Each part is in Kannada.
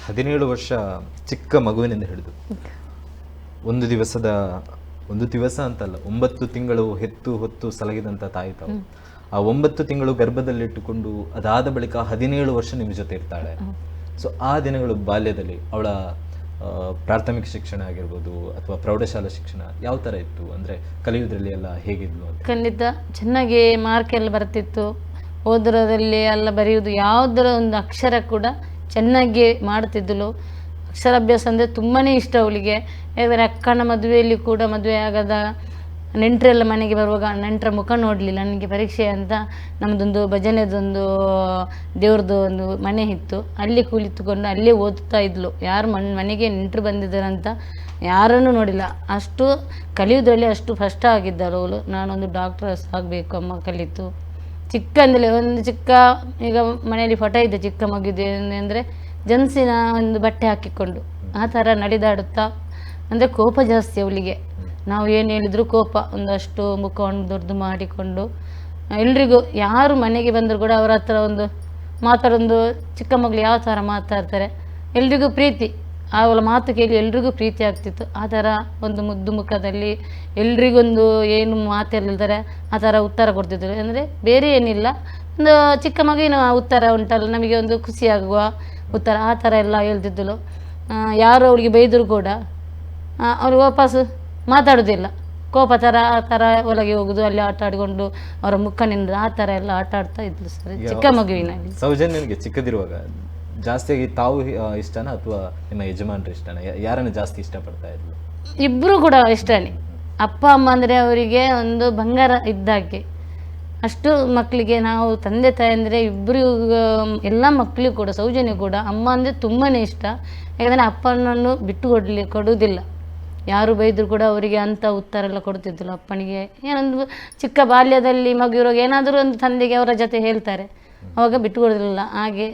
17 ವರ್ಷ ಚಿಕ್ಕ ಮಗುವಿನಿಂದ ಹಿಡಿದು ಒಂದು ದಿವಸ ಅಂತಲ್ಲ 9 ತಿಂಗಳು ಹೆತ್ತು ಹೊತ್ತು ಸಲಗಿದಂಥ ತಾಯಿ ತಾವು. ಆ 9 ತಿಂಗಳು ಗರ್ಭದಲ್ಲಿಟ್ಟುಕೊಂಡು ಅದಾದ ಬಳಿಕ 17 ವರ್ಷ ನಿಮ್ಮ ಜೊತೆ ಇರ್ತಾಳೆ. ಸೊ ಆ ದಿನಗಳು ಬಾಲ್ಯದಲ್ಲಿ ಅವಳ ಪ್ರಾಥಮಿಕ ಶಿಕ್ಷಣ ಆಗಿರ್ಬೋದು ಅಥವಾ ಪ್ರೌಢಶಾಲಾ ಶಿಕ್ಷಣ ಯಾವ ಥರ ಇತ್ತು, ಅಂದರೆ ಕಲಿಯೋದ್ರಲ್ಲಿ ಎಲ್ಲ ಹೇಗಿದ್ಲು ಅಂತ? ಖಂಡಿತ ಚೆನ್ನಾಗಿ ಮಾರ್ಕ್ ಎಲ್ಲ ಬರ್ತಿತ್ತು. ಓದೋದ್ರಲ್ಲಿ ಎಲ್ಲ ಬರೆಯೋದು ಯಾವುದರ ಒಂದು ಅಕ್ಷರ ಕೂಡ ಚೆನ್ನಾಗಿ ಮಾಡ್ತಿದ್ದಳು. ಅಕ್ಷರಾಭ್ಯಾಸ ಅಂದರೆ ತುಂಬಾ ಇಷ್ಟ ಅವಳಿಗೆ. ಯಾಕಂದರೆ ಅಕ್ಕನ ಮದುವೆಯಲ್ಲಿ ಕೂಡ ಮದುವೆ ಆಗದ ನೆಂಟರೆಲ್ಲ ಮನೆಗೆ ಬರುವಾಗ ನೆಂಟರ ಮುಖ ನೋಡಲಿಲ್ಲ. ನನಗೆ ಪರೀಕ್ಷೆ ಅಂತ ನಮ್ಮದೊಂದು ಭಜನೆದೊಂದು ದೇವ್ರದ್ದು ಒಂದು ಮನೆ ಇತ್ತು, ಅಲ್ಲಿ ಕುಳಿತುಕೊಂಡು ಅಲ್ಲೇ ಓದ್ತಾ ಇದ್ಲು. ಯಾರು ಮನೆಗೆ ನೆಂಟರು ಬಂದಿದ್ದಾರಂತ ಯಾರನ್ನು ನೋಡಿಲ್ಲ. ಅಷ್ಟು ಕಲಿಯೋದ್ರಲ್ಲಿ ಅಷ್ಟು ಫಸ್ಟ್ ಆಗಿದ್ದಳು ಅವಳು. ನಾನೊಂದು ಡಾಕ್ಟರ್ಸ್ ಆಗಬೇಕು ಅಮ್ಮ ಕಲಿತು. ಚಿಕ್ಕಂದಲೇ ಒಂದು ಚಿಕ್ಕ ಈಗ ಮನೆಯಲ್ಲಿ ಫೋಟೋ ಇದೆ ಚಿಕ್ಕ ಮಗಿದೆ ಅಂದರೆ ಜನ್ಸಿನ ಒಂದು ಬಟ್ಟೆ ಹಾಕಿಕೊಂಡು ಆ ಥರ ನಡೆದಾಡುತ್ತಾ. ಅಂದರೆ ಕೋಪ ಜಾಸ್ತಿ ಅವಳಿಗೆ. ನಾವು ಏನು ಹೇಳಿದ್ರು ಕೋಪ. ಒಂದಷ್ಟು ಮುಖವನ್ನು ದೊಡ್ಡದು ಮಾಡಿಕೊಂಡು ಎಲ್ರಿಗೂ ಯಾರು ಮನೆಗೆ ಬಂದರೂ ಕೂಡ ಅವರ ಹತ್ರ ಒಂದು ಮಾತಾಡೊಂದು ಚಿಕ್ಕ ಮಗಳು ಯಾವ ಥರ ಮಾತಾಡ್ತಾರೆ ಎಲ್ರಿಗೂ ಪ್ರೀತಿ. ಅವಳ ಮಾತು ಕೇಳಿ ಎಲ್ರಿಗೂ ಪ್ರೀತಿ ಆಗ್ತಿತ್ತು. ಆ ಥರ ಒಂದು ಮುದ್ದು ಮುಖದಲ್ಲಿ ಎಲ್ರಿಗೊಂದು ಏನು ಮಾತಾಡ್ತಾರೆ ಆ ಥರ ಉತ್ತರ ಕೊಡ್ತಿದ್ರು. ಅಂದರೆ ಬೇರೆ ಏನಿಲ್ಲ, ಒಂದು ಚಿಕ್ಕ ಮಗುವಿನ ಉತ್ತರ ಉಂಟಲ್ಲ ನಮಗೆ ಒಂದು ಖುಷಿಯಾಗುವ ಉತ್ತರ ಆ ಥರ ಎಲ್ಲ ಹೇಳ್ತಿದ್ದಳು. ಯಾರು ಅವಳಿಗೆ ಬೈದರೂ ಕೂಡ ಅವ್ರು ವಾಪಸ್ಸು ಮಾತಾಡೋದಿಲ್ಲ. ಕೋಪ ಥರ ಆ ಥರ ಒಳಗೆ ಹೋಗೋದು, ಅಲ್ಲಿ ಆಟ ಆಡಿಕೊಂಡು ಅವರ ಮುಖ ನಿಂದು ಆ ಥರ ಎಲ್ಲ ಆಟ ಆಡ್ತಾ ಇದ್ಲು ಸರ್ ಚಿಕ್ಕ ಮಗುವಿನಲ್ಲಿ. ಸೌಜನ್ಯನಿಗೆ ಚಿಕ್ಕದಿರುವಾಗ ಜಾಸ್ತಿಯಾಗಿ ತಾವು ಇಷ್ಟನಾ ಅಥವಾ ನಿಮ್ಮ ಯಜಮಾನ್ರು ಇಷ್ಟನಾ, ಯಾರನ್ನು ಜಾಸ್ತಿ ಇಷ್ಟಪಡ್ತಾ ಇದ್ಲು? ಇಬ್ಬರು ಕೂಡ ಇಷ್ಟನೇ. ಅಪ್ಪ ಅಮ್ಮ ಅಂದರೆ ಅವರಿಗೆ ಒಂದು ಬಂಗಾರ ಇದ್ದಾಗೆ. ಅಷ್ಟು ಮಕ್ಕಳಿಗೆ ನಾವು ತಂದೆ ತಾಯಿ ಅಂದರೆ ಇಬ್ಬರು ಎಲ್ಲ ಮಕ್ಕಳಿಗೂ ಕೂಡ ಸೌಜನ್ಯ ಕೂಡ ಅಮ್ಮ ಅಂದರೆ ತುಂಬಾ ಇಷ್ಟ. ಯಾಕಂದರೆ ಅಪ್ಪನನ್ನು ಬಿಟ್ಟು ಕೊಡುವುದಿಲ್ಲ. ಯಾರು ಬೈದರೂ ಕೂಡ ಅವರಿಗೆ ಅಂಥ ಉತ್ತರ ಎಲ್ಲ ಕೊಡ್ತಿದ್ದಿಲ್ಲ ಅಪ್ಪನಿಗೆ. ಏನೊಂದು ಚಿಕ್ಕ ಬಾಲ್ಯದಲ್ಲಿ ಮಗು ಇರುವಾಗ ಏನಾದರೂ ಒಂದು ತಂದೆಗೆ ಅವರ ಜೊತೆ ಹೇಳ್ತಾರೆ, ಅವಾಗ ಬಿಟ್ಟು ಕೊಡೋದಿಲ್ಲ. ಹಾಗೆ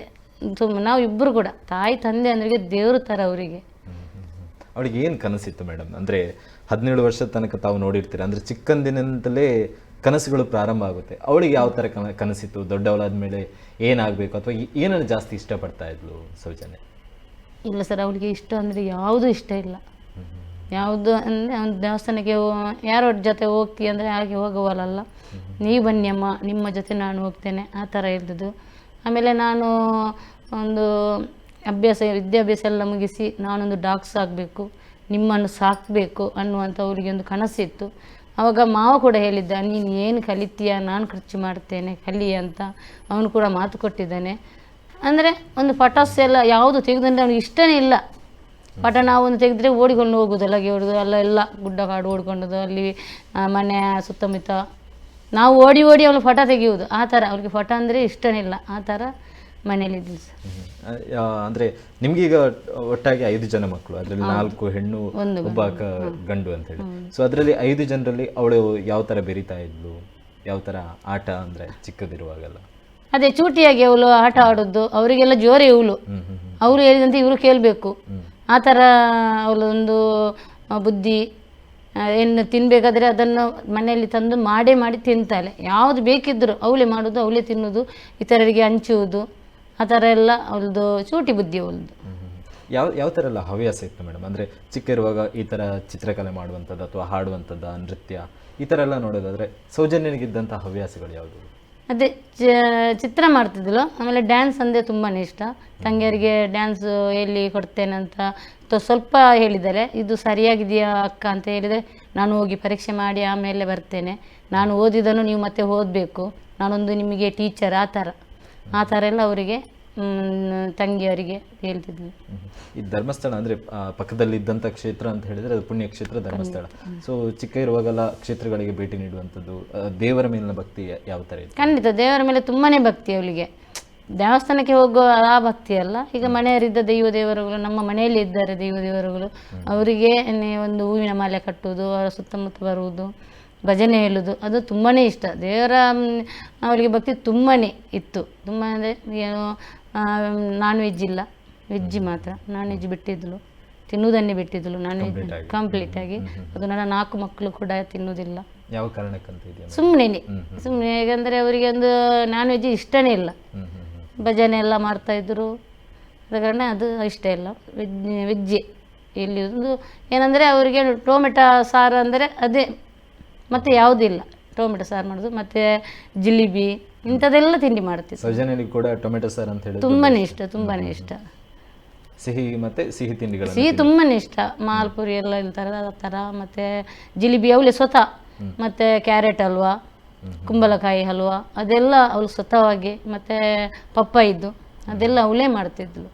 ನಾವು ಇಬ್ಬರು ಕೂಡ ತಾಯಿ ತಂದೆ ಅಂದ್ರೆ ದೇವ್ರ ಥರ ಅವರಿಗೆ. ಅವಳಿಗೆ ಏನು ಕನಸಿತ್ತು ಮೇಡಮ್? ಅಂದರೆ 17 ವರ್ಷದ ತನಕ ತಾವು ನೋಡಿರ್ತೀರ, ಅಂದರೆ ಚಿಕ್ಕಂದಿನಿಂದಲೇ ಕನಸುಗಳು ಪ್ರಾರಂಭ ಆಗುತ್ತೆ. ಅವಳಿಗೆ ಯಾವ ಥರ ಕನಸಿತ್ತು? ದೊಡ್ಡವಳಾದ ಮೇಲೆ ಏನಾಗಬೇಕು ಅಥವಾ ಏನನ್ನು ಜಾಸ್ತಿ ಇಷ್ಟಪಡ್ತಾ ಇದ್ಲು ಸೌಜನ್ಯ? ಇಲ್ಲ ಸರ್, ಅವಳಿಗೆ ಇಷ್ಟ ಅಂದರೆ ಯಾವುದೂ ಇಷ್ಟ ಇಲ್ಲ. ಯಾವುದು ಅಂದರೆ ಒಂದು ದೇವಸ್ಥಾನಕ್ಕೆ ಯಾರೋ ಜೊತೆ ಹೋಗ್ತೀವಿ ಅಂದರೆ ಹಾಗೆ ಹೋಗುವಲ್ಲ, ನೀವು ಬನ್ನಿ ಅಮ್ಮ ನಿಮ್ಮ ಜೊತೆ ನಾನು ಹೋಗ್ತೇನೆ ಆ ಥರ ಇದ್ದದ್ದು. ಆಮೇಲೆ ನಾನು ಒಂದು ವಿದ್ಯಾಭ್ಯಾಸ ಎಲ್ಲ ಮುಗಿಸಿ ನಾನೊಂದು ಡಾಕ್ಟರ್ ಆಗಬೇಕು, ನಿಮ್ಮನ್ನು ಸಾಕಬೇಕು ಅನ್ನುವಂಥ ಅವರಿಗೆ ಒಂದು ಕನಸಿತ್ತು. ಆವಾಗ ಮಾವ ಕೂಡ ಹೇಳಿದ್ದ, ನೀನು ಏನು ಕಲಿತೀಯ ನಾನು ಖರ್ಚು ಮಾಡ್ತೇನೆ ಕಲಿ ಅಂತ ಅವನು ಕೂಡ ಮಾತು ಕೊಟ್ಟಿದ್ದಾನೆ. ಅಂದರೆ ಒಂದು ಪಟಾಸ್ ಎಲ್ಲ ಯಾವುದು ತೆಗೆದಂದರೆ ಅವನಿಗೆ ಇಷ್ಟನೇ ಇಲ್ಲ. ಪಟ ನಾವೊಂದು ತೆಗೆದ್ರೆ ಓಡಿಕೊಂಡು ಹೋಗೋದು, ಅಲ್ಲಿಗೆ ಹೊಡೆದು ಎಲ್ಲ ಗುಡ್ಡ ಕಾಡು ಓಡ್ಕೊಂಡದು, ಅಲ್ಲಿ ಮನೆ ಸುತ್ತಮುತ್ತ ನಾವು ಓಡಿ ಅವಳು ಫೋಟೋ ತೆಗೆಯುವುದು. ಆ ಥರ ಅವ್ರಿಗೆ ಫೋಟೋ ಅಂದರೆ ಇಷ್ಟನೇ ಇಲ್ಲ. ಆ ಥರ ಮನೇಲಿದ್ದಿಲ್ಲ ಸರ್. ಅಂದರೆ ನಿಮ್ಗೀಗ ಒಟ್ಟಾಗಿ 5 ಜನ ಮಕ್ಕಳು, ಅದರಲ್ಲಿ 4 ಹೆಣ್ಣು ಒಬ್ಬ ಗಂಡು ಅಂತ ಹೇಳಿ. ಸೊ ಅದರಲ್ಲಿ 5 ಜನರಲ್ಲಿ ಅವಳು ಯಾವ ಥರ ಬೆರೀತಾ ಇದ್ಲು? ಯಾವ ಥರ ಆಟ ಅಂದರೆ ಚಿಕ್ಕದಿರುವಾಗೆಲ್ಲ? ಅದೇ ಚೂಟಿಯಾಗಿ ಅವಳು ಆಟ ಆಡೋದು, ಅವರಿಗೆಲ್ಲ ಜೋರೇ ಇವಳು. ಅವರು ಹೇಳಿದಂತೆ ಇವರು ಕೇಳಬೇಕು. ಆ ಥರ ಅವಳೊಂದು ಬುದ್ಧಿ. ಏನು ತಿನ್ನಬೇಕಾದ್ರೆ ಅದನ್ನು ಮನೆಯಲ್ಲಿ ತಂದು ಮಾಡಿ ತಿಂತಾಳೆ. ಯಾವುದು ಬೇಕಿದ್ದರೂ ಅವಳೇ ಮಾಡೋದು, ಅವಳೇ ತಿನ್ನೋದು, ಇತರರಿಗೆ ಹಂಚುವುದು, ಆ ಥರ ಎಲ್ಲ ಅವಳದು ಚೂಟಿ ಬುದ್ಧಿ ಅವಳದು. ಯಾವ ಥರ ಎಲ್ಲ ಹವ್ಯಾಸ ಇತ್ತು ಮೇಡಮ್? ಅಂದರೆ ಚಿಕ್ಕ ಇರುವಾಗ ಈ ಥರ ಚಿತ್ರಕಲೆ ಮಾಡುವಂಥದ್ದು ಅಥವಾ ಹಾಡುವಂಥದ್ದು, ನೃತ್ಯ ಈ ಥರ ಎಲ್ಲ ನೋಡೋದಾದರೆ ಸೌಜನ್ಯನಿಗಿದ್ದಂಥ ಹವ್ಯಾಸಗಳು ಯಾವುದು? ಅದೇ ಚಿತ್ರ ಮಾಡ್ತಿದ್ಳು. ಆಮೇಲೆ ಡ್ಯಾನ್ಸ್ ಅಂದರೆ ತುಂಬಾ ಇಷ್ಟ. ತಂಗಿಯರಿಗೆ ಡ್ಯಾನ್ಸ್ ಎಲ್ಲಿ ಕೊಡ್ತೇನೆ ಅಂತ ಸ್ವಲ್ಪ ಹೇಳಿದ್ದಾರೆ. ಇದು ಸರಿಯಾಗಿದೆಯಾ ಅಕ್ಕ ಅಂತ ಹೇಳಿದರೆ ನಾನು ಹೋಗಿ ಪರೀಕ್ಷೆ ಮಾಡಿ ಆಮೇಲೆ ಬರ್ತೇನೆ, ನಾನು ಓದಿದನು ನೀವು ಮತ್ತೆ ಓದಬೇಕು, ನಾನೊಂದು ನಿಮಗೆ ಟೀಚರ್ ಆ ಥರ ಎಲ್ಲ ಅವರಿಗೆ ತಂಗಿಯವರಿಗೆ ಹೇಳ್ತಿದ್ವಿ. ಈ ಧರ್ಮಸ್ಥಳ ಅಂದರೆ ಪಕ್ಕದಲ್ಲಿ ಇದ್ದಂಥ ಕ್ಷೇತ್ರ ಅಂತ ಹೇಳಿದರೆ ಅದು ಪುಣ್ಯಕ್ಷೇತ್ರ ಧರ್ಮಸ್ಥಳ. ಸೊ ಚಿಕ್ಕ ಇರುವಾಗೆಲ್ಲ ಕ್ಷೇತ್ರಗಳಿಗೆ ಭೇಟಿ ನೀಡುವಂಥದ್ದು, ದೇವರ ಮೇಲಿನ ಭಕ್ತಿ ಯಾವ ಥರ ಇದೆ? ಖಂಡಿತ ದೇವರ ಮೇಲೆ ತುಂಬಾ ಭಕ್ತಿ ಅವಳಿಗೆ. ದೇವಸ್ಥಾನಕ್ಕೆ ಹೋಗೋ ಆ ಭಕ್ತಿ ಅಲ್ಲ. ಈಗ ಮನೆಯವರಿದ್ದ ದೇವರುಗಳು ನಮ್ಮ ಮನೆಯಲ್ಲಿ ಇದ್ದಾರೆ ದೇವರುಗಳು, ಅವರಿಗೆ ಒಂದು ಹೂವಿನ ಮಾಲೆ ಕಟ್ಟುವುದು, ಅವರ ಸುತ್ತಮುತ್ತ ಬರುವುದು, ಭಜನೆ ಹೇಳುವುದು ಅದು ತುಂಬಾ ಇಷ್ಟ. ದೇವರ ಅವಳಿಗೆ ಭಕ್ತಿ ತುಂಬಾ ಇತ್ತು. ತುಂಬ ಅಂದರೆ ಏನು ನಾನ್ ವೆಜ್ ಇಲ್ಲ, ವೆಜ್ ಮಾತ್ರ. ನಾನ್ ವೆಜ್ ಬಿಟ್ಟಿದ್ಳು, ತಿನ್ನುವುದನ್ನೇ ಬಿಟ್ಟಿದ್ಳು ನಾನ್ ವೆಜ್ ಕಂಪ್ಲೀಟಾಗಿ. ಅದು ನನ್ನ 4 ಮಕ್ಕಳು ಕೂಡ ತಿನ್ನುವುದಿಲ್ಲ. ಯಾವ ಕಾರಣಕ್ಕಂತ ಇದೆಯಾ? ಸುಮ್ಮನೆ ಹೇಗಂದರೆ ಅವರಿಗೆ ಒಂದು ನಾನ್ ವೆಜ್ ಇಷ್ಟನೇ ಇಲ್ಲ. ಭಜನೆ ಎಲ್ಲ ಮಾಡ್ತಾಯಿದ್ರು, ಆದ ಕಾರಣ ಅದು ಇಷ್ಟ ಇಲ್ಲ. ವೆಜ್ಜೆ ಇಲ್ಲಿ ಒಂದು ಏನಂದರೆ ಅವರಿಗೆ ಟೊಮೆಟೊ ಸಾರು ಅಂದರೆ ಅದೇ, ಮತ್ತು ಯಾವುದಿಲ್ಲ ಟೊಮೆಟೊ ಸಾರು ಮಾಡೋದು, ಮತ್ತು ಜಿಲೇಬಿ ಇಂಥದ್ದೆಲ್ಲ ತಿಂಡಿ ಮಾಡ್ತೀವಿ. ಸೌಜನ್ಯನಿಗೆ ಕೂಡ ಟೊಮೆಟೊ ಸಾರು ಅಂತ ಹೇಳಿದ್ರೆ ತುಂಬಾ ಇಷ್ಟ. ಸಿಹಿ ಮತ್ತೆ ಸಿಹಿ ತಿಂಡಿಗಳು ಸಿಹಿ ತುಂಬಾ ಇಷ್ಟ. ಮಾಲ್ಪುರಿ ಎಲ್ಲ ಈ ಥರ ಮತ್ತು ಜಿಲೇಬಿ ಅವಳಿ ಸ್ವತಃ, ಮತ್ತು ಕ್ಯಾರೆಟ್ ಹಲ್ವಾ, ಕುಂಬಳಕಾಯಿ ಹಲ್ವಾ ಅದೆಲ್ಲ ಅವಳು ಸ್ವತಃವಾಗಿ, ಮತ್ತು ಪಪ್ಪಾಯಿದ್ದು ಅದೆಲ್ಲ ಅವಳೇ ಮಾಡ್ತಿದ್ಳು.